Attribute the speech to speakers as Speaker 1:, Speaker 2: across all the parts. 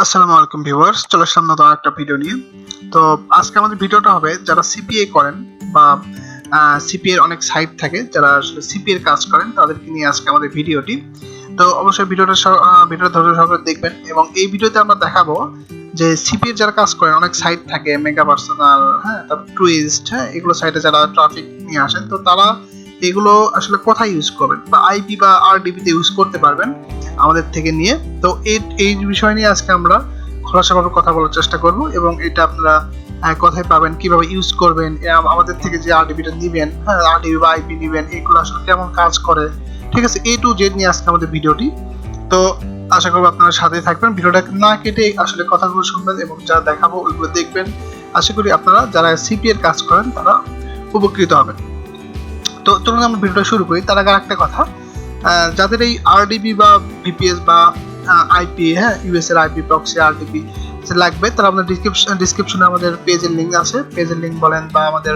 Speaker 1: আসসালামু আলাইকুম ভিউয়ার্স, চলে আসলাম নতুন একটা ভিডিও নিয়ে। তো আজকে আমাদের ভিডিওটা হবে যারা সিপিএ করেন বা সিপিএ এর অনেক সাইট থাকে, যারা আসলে সিপিএ এর কাজ করেন তাদেরকে নিয়ে আজকে আমাদের ভিডিওটি। তো অবশ্যই ভিডিওটা ধৈর্য সহকারে দেখবেন এবং এই ভিডিওতে আমরা দেখাবো যে সিপিএ এর যারা কাজ করেন অনেক সাইট থাকে, মেগা পার্সোনাল, তারপর টুইস্ট, এগুলো সাইটে যারা ট্রাফিক নিয়ে আসেন, তো তারা এগুলো আসলে কোথায় ইউজ করবেন বা আইপি বা আরডিপি তে ইউজ করতে পারবেন আমাদের থেকে নিয়ে। তো এই বিষয় নিয়ে আজকে আমরা খোলাসাভাবে কথা বলার চেষ্টা করব এবং এটা আপনারা কোথায় পাবেন, কিভাবে ইউজ করবেন, আমাদের থেকে যে আরডিপিটা নেবেন, আরডিপি বা আইপি নেবেন, এগুলো আসলে কেমন কাজ করে, ঠিক আছে, A to Z নিয়ে আজকে আমাদের ভিডিওটি। তো আশা করব আপনারা সাথে থাকবেন, ভিডিওটা না কেটে আসলে কথাগুলো শুনবেন এবং যা দেখাবো ওইগুলো দেখবেন। আশা করি আপনারা যারা সিপিএ এর কাজ করেন তারা উপকৃত হবেন। তো চলুন আমরা ভিডিওটা শুরু করি। তার আগে একটা কথা, যাদের এই আরডিপি বা ভিপিএস বা আইপি, ইউএস এর আইপি প্রক্সি আরডিপি লাগবে, তারা আমাদের ডিসক্রিপশনে আমাদের পেজের লিংক আছে, পেজের লিংক বলেন বা আমাদের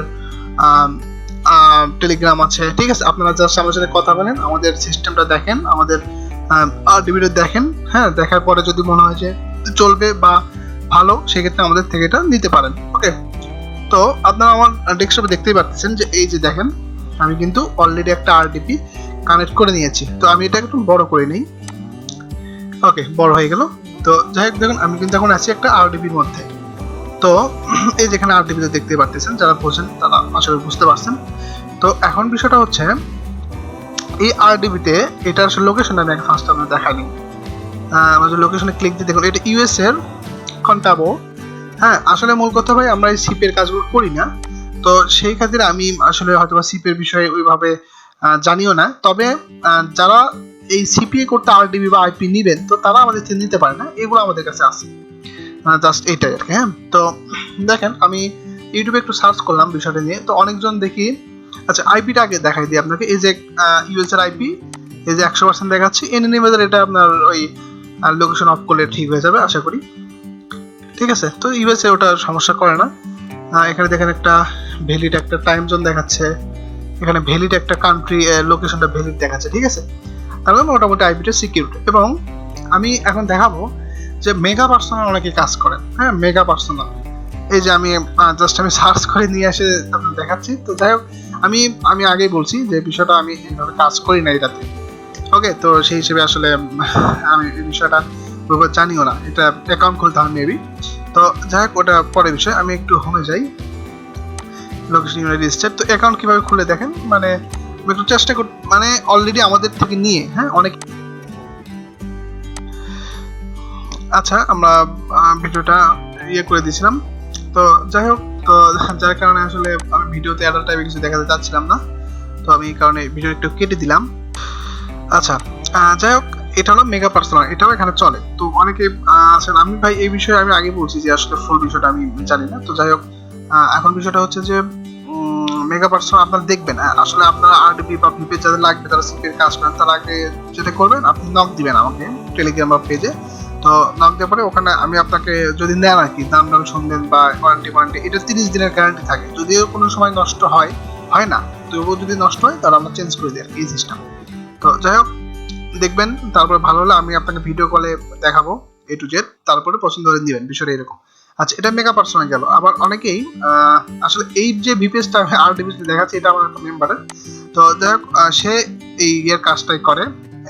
Speaker 1: টেলিগ্রাম আছে, ঠিক আছে। আপনারা জাস্ট আমার সাথে কথা বলেন, আমাদের সিস্টেমটা দেখেন, আমাদের আরডিপিটা দেখেন, দেখার পরে যদি মনে হয় যে চলবে বা ভালো, সেক্ষেত্রে আমাদের থেকে এটা নিতে পারেন। ওকে, তো আপনারা আমার ডেস্কটপে দেখতেই পাচ্ছেন যে এই যে দেখেন, আমি কিন্তু অলরেডি একটা আরডিপি কানেক্ট করে নিয়েছি। তো আমি এটা একটু বড় করে নিই। ওকে, বড় হয়ে গেল। তো যাই হোক, দেখুন আমি কিন্তু এখন আছি একটা আরডিপির মধ্যে। তো এই যেখানে আরডিপিতে দেখতে পাচ্ছেন, যারা বোঝেন তারা আসলে বুঝতে পারছেন। তো এখন বিষয়টা হচ্ছে এই আরডিপিতে এটা আসলে লোকেশন আমি ফার্স্ট আপনাদের দেখাইনি। আমরা যে লোকেশনে ক্লিক দিয়ে দেখুন, এটা ইউএস এর কন্টাবো। আসলে মূল কথা ভাই, আমরা এই সিপি এর কাজগুলো করি না, তো সেই খাতিরে আমি আসলে হয়তো সিপি এর বিষয়ে ওইভাবে জানিও না। তবে যারা এই সিপিএ করতে আরডিবি বা আইপি নেবেন, তো তারা আমাদের থেকে নিতে পারে না, এগুলো আমাদের কাছে আছে, জাস্ট এইটাই আর কি। তো দেখেন, আমি ইউটিউবে একটু সার্চ করলাম বিষয়টা নিয়ে, তো অনেকজন দেখি। আচ্ছা, আইপিটা আগে দেখাই দিই আপনাকে। এই যে ইউএস এর আইপি, এই যে 100% দেখাচ্ছি, এনিমেদের এটা আপনার ওই লোকেশন অফ করলে ঠিক হয়ে যাবে আশা করি, ঠিক আছে। তো ইউএস এ ওটা সমস্যা করে না। এখানে দেখেন একটা ভ্যালিড একটা টাইম জোন দেখাচ্ছে, এখানে ভ্যালিড একটা কান্ট্রি লোকেশনটা ভ্যালিড দেখাচ্ছে, ঠিক আছে। তাহলে মোটামুটি আইপিটা সিকিউর। এবং আমি এখন দেখাবো যে মেগা পার্সোনাল অনেকে কাজ করেন, মেগা পার্সোনাল। এই যে আমি জাস্ট সার্চ করে নিয়ে এসে আপনাদের দেখাচ্ছি। তো যাই হোক, আমি আগেই বলছি যে বিষয়টা আমি এইভাবে কাজ করি না এটাতে। ওকে, তো সেই হিসেবে আসলে আমি এই বিষয়টা জানিও না, এটা অ্যাকাউন্ট খুলতে হবে মেবি। তো যাই হোক, ওটা পরের বিষয়। আমি একটু হোমে যাই, লোকেশন রেজিস্টার। তো অ্যাকাউন্ট কিভাবে খুলে দেখেন, মানে একটু চেষ্টা কর, মানে অলরেডি আমাদের থেকে নিয়ে অনেক। আচ্ছা, আমরা ভিডিওটা করে দিয়েছিলাম। তো যাই হোক, তো যার কারণে আসলে আমি ভিডিওতে অ্যাডাল্ট টাইপের কিছু দেখাতে চাচ্ছিলাম না, তো আমি এই কারণে ভিডিও একটু কেটে দিলাম। আচ্ছা, যাই হোক, এটা হলো মেগা পার্সোনাল, এটাও এখানে চলে। তো অনেকে আছেন, আমি ভাই এই বিষয়ে আমি আগে বলছি যে আসলে ফুল বিষয়টা আমি জানি না। তো যাই হোক, এখন বিষয়টা হচ্ছে যে মেগা পার্সোনাল আপনারা দেখবেন, আসলে আপনারা আরডিপি বা ভিপি যাদের লাগবে, তারা সিপি এর কাজ করেন, তার আগে যেটা করবেন, আপনি নক দিবেন আমাকে টেলিগ্রাম বা পেজে। তো নক দেওয়ার পরে ওখানে আমি আপনাকে যদি নেন আর কি, দাম শুনবেন বা ওয়ারেন্টি, এটা 30 দিনের গ্যারান্টি থাকে। যদিও কোনো সময় নষ্ট হয় না, তবুও যদি নষ্ট হয় তাহলে আমরা চেঞ্জ করে দিই আর কি, এই সিস্টেম। তো যাই হোক, দেখবেন, তারপরে ভালো হলে আমি আপনাকে ভিডিও কলে দেখাবো A to Z, তারপরে পছন্দ করে দিবেন, বিষয়টা এরকম। আচ্ছা, এটা মেগা পার্সোনাল গেল। আবার অনেকেই আসলে এই যে ভিপিএসটা আরডিপি দেখাচ্ছে, এটা আমার একটা মেম্বারের। তো যাই হোক, সে এই এর কাজটাই করে,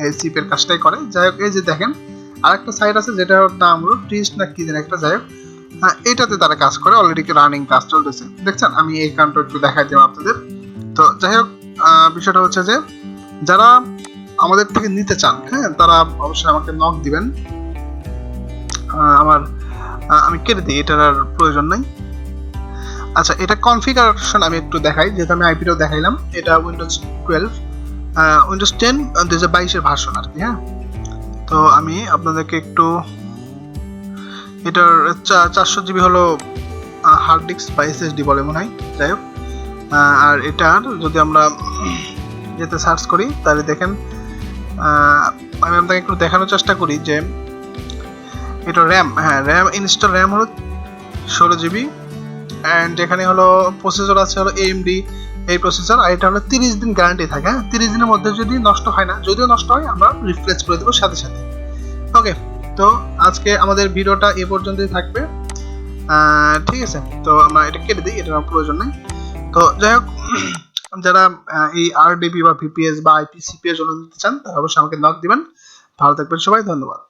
Speaker 1: এই সিপ এর কাজটাই করে। যাই হোক, এই যে দেখেন আরেকটা সাইট আছে, যেটার নাম হলো ট্রিস্ট না কি যেন একটা। যাই হোক, এটাতে তারা কাজ করে, অলরেডি রানিং কাজ চলতেছে, দেখছেন। আমি এই কাউন্টার একটু দেখাই দিলাম আপনাদের। তো যাই হোক, বিষয়টা হচ্ছে যে যারা আমাদের থেকে নিতে চান, তারা অবশ্যই আমাকে নক দিবেন। আমি কেটে দিই, এটার আর প্রয়োজন নাই। আচ্ছা, এটা কনফিগারেশন আমি একটু দেখাই, যেহেতু আমি আইপিটাও দেখাইলাম। এটা উইন্ডোজ 12, উইন্ডোজ 10 2022 এর ভার্সন আর কি। তো আমি আপনাদেরকে একটু, এটার 400 জিবি হলো হার্ড ডিস্ক বা এসএসডি বলে মনে হয়। যাই হোক, আর এটার যদি আমরা যেতে সার্চ করি, তাহলে দেখেন, আমি আপনাকে একটু দেখানোর চেষ্টা করি যে এটা র্যাম, র্যাম ইনস্টল র্যাম হলো 16 জিবি, অ্যান্ড এখানে হলো প্রসেসর আছে হলো AMD এই প্রসেসর, আর এটা হলো 30 দিন গ্যারান্টি থাকে। 30 দিনের মধ্যে যদি নষ্ট হয় না, যদিও নষ্ট হয় আমরা রিপ্লেস করে দেবো সাথে সাথে। ওকে, তো আজকে আমাদের ভিডিওটা এ পর্যন্তই থাকবে, ঠিক আছে। তো আমরা এটা কেটে দিই, এটার প্রয়োজন নেই। তো যাই হোক, যারা এই RDP বা VPS বা IP CPA জন্য নিতে চান তারা অবশ্যই আমাকে নক দিবেন। ভালো থাকবেন সবাই, ধন্যবাদ।